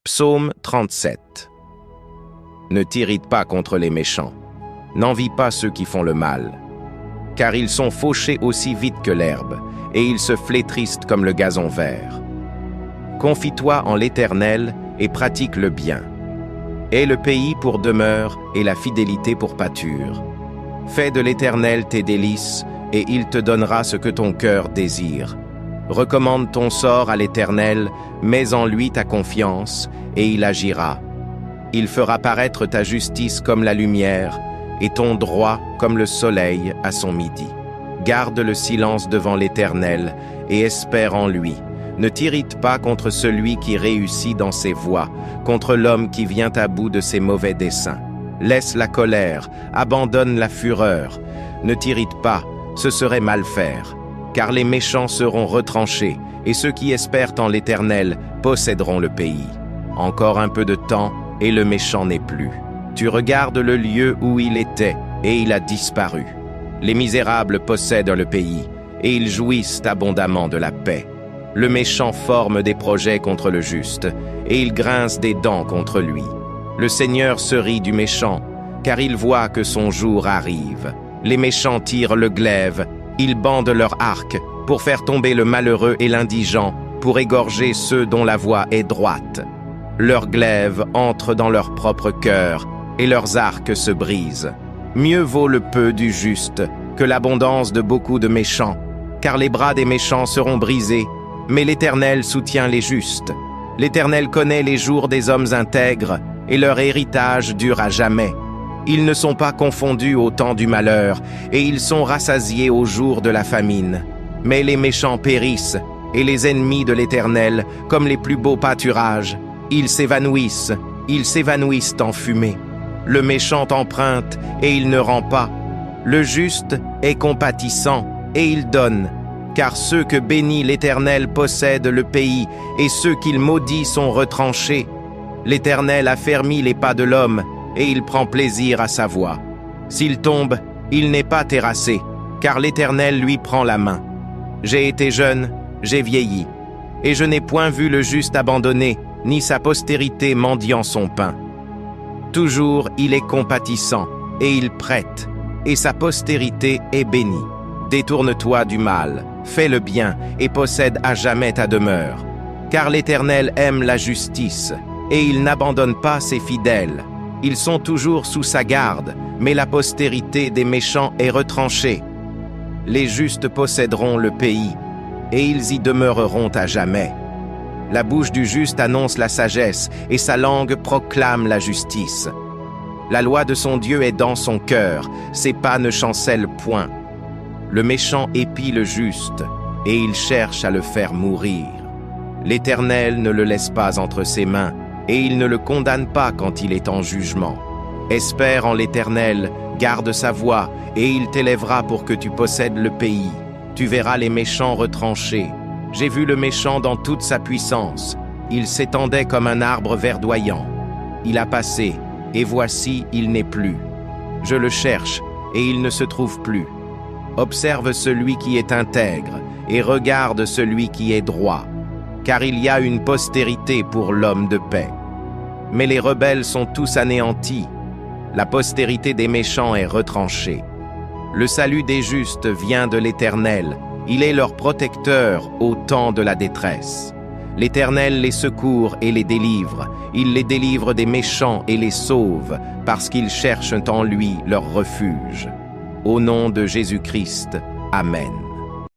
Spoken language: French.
Psaume 37. Ne t'irrite pas contre les méchants, n'envie pas ceux qui font le mal, car ils sont fauchés aussi vite que l'herbe, et ils se flétrissent comme le gazon vert. Confie-toi en l'Éternel et pratique le bien. Aie le pays pour demeure et la fidélité pour pâture. Fais de l'Éternel tes délices, et il te donnera ce que ton cœur désire. Recommande ton sort à l'Éternel, mets en lui ta confiance, et il agira. Il fera paraître ta justice comme la lumière, et ton droit comme le soleil à son midi. Garde le silence devant l'Éternel, et espère en lui. Ne t'irrite pas contre celui qui réussit dans ses voies, contre l'homme qui vient à bout de ses mauvais desseins. Laisse la colère, abandonne la fureur. Ne t'irrite pas, ce serait mal faire. Car les méchants seront retranchés, et ceux qui espèrent en l'Éternel posséderont le pays. Encore un peu de temps, et le méchant n'est plus. Tu regardes le lieu où il était, et il a disparu. Les misérables possèdent le pays, et ils jouissent abondamment de la paix. Le méchant forme des projets contre le juste, et il grince des dents contre lui. Le Seigneur se rit du méchant, car il voit que son jour arrive. Les méchants tirent le glaive, ils bandent leur arc pour faire tomber le malheureux et l'indigent, pour égorger ceux dont la voie est droite. Leurs glaives entrent dans leur propre cœur, et leurs arcs se brisent. Mieux vaut le peu du juste que l'abondance de beaucoup de méchants, car les bras des méchants seront brisés, mais l'Éternel soutient les justes. L'Éternel connaît les jours des hommes intègres, et leur héritage dure à jamais. Ils ne sont pas confondus au temps du malheur, et ils sont rassasiés au jour de la famine. Mais les méchants périssent, et les ennemis de l'Éternel, comme les plus beaux pâturages, ils s'évanouissent en fumée. Le méchant emprunte, et il ne rend pas. Le juste est compatissant, et il donne. Car ceux que bénit l'Éternel possèdent le pays, et ceux qu'il maudit sont retranchés. L'Éternel affermit les pas de l'homme, et il prend plaisir à sa voie. S'il tombe, il n'est pas terrassé, car l'Éternel lui prend la main. J'ai été jeune, j'ai vieilli, et je n'ai point vu le juste abandonné, ni sa postérité mendiant son pain. Toujours il est compatissant, et il prête, et sa postérité est bénie. Détourne-toi du mal, fais le bien, et possède à jamais ta demeure. Car l'Éternel aime la justice, et il n'abandonne pas ses fidèles. Ils sont toujours sous sa garde, mais la postérité des méchants est retranchée. Les justes posséderont le pays, et ils y demeureront à jamais. La bouche du juste annonce la sagesse, et sa langue proclame la justice. La loi de son Dieu est dans son cœur, ses pas ne chancellent point. Le méchant épie le juste, et il cherche à le faire mourir. L'Éternel ne le laisse pas entre ses mains, et il ne le condamne pas quand il est en jugement. Espère en l'Éternel, garde sa voie, et il t'élèvera pour que tu possèdes le pays. Tu verras les méchants retranchés. J'ai vu le méchant dans toute sa puissance. Il s'étendait comme un arbre verdoyant. Il a passé, et voici, il n'est plus. Je le cherche, et il ne se trouve plus. Observe celui qui est intègre, et regarde celui qui est droit. Car il y a une postérité pour l'homme de paix. Mais les rebelles sont tous anéantis. La postérité des méchants est retranchée. Le salut des justes vient de l'Éternel. Il est leur protecteur au temps de la détresse. L'Éternel les secourt et les délivre. Il les délivre des méchants et les sauve, parce qu'ils cherchent en lui leur refuge. Au nom de Jésus-Christ, Amen.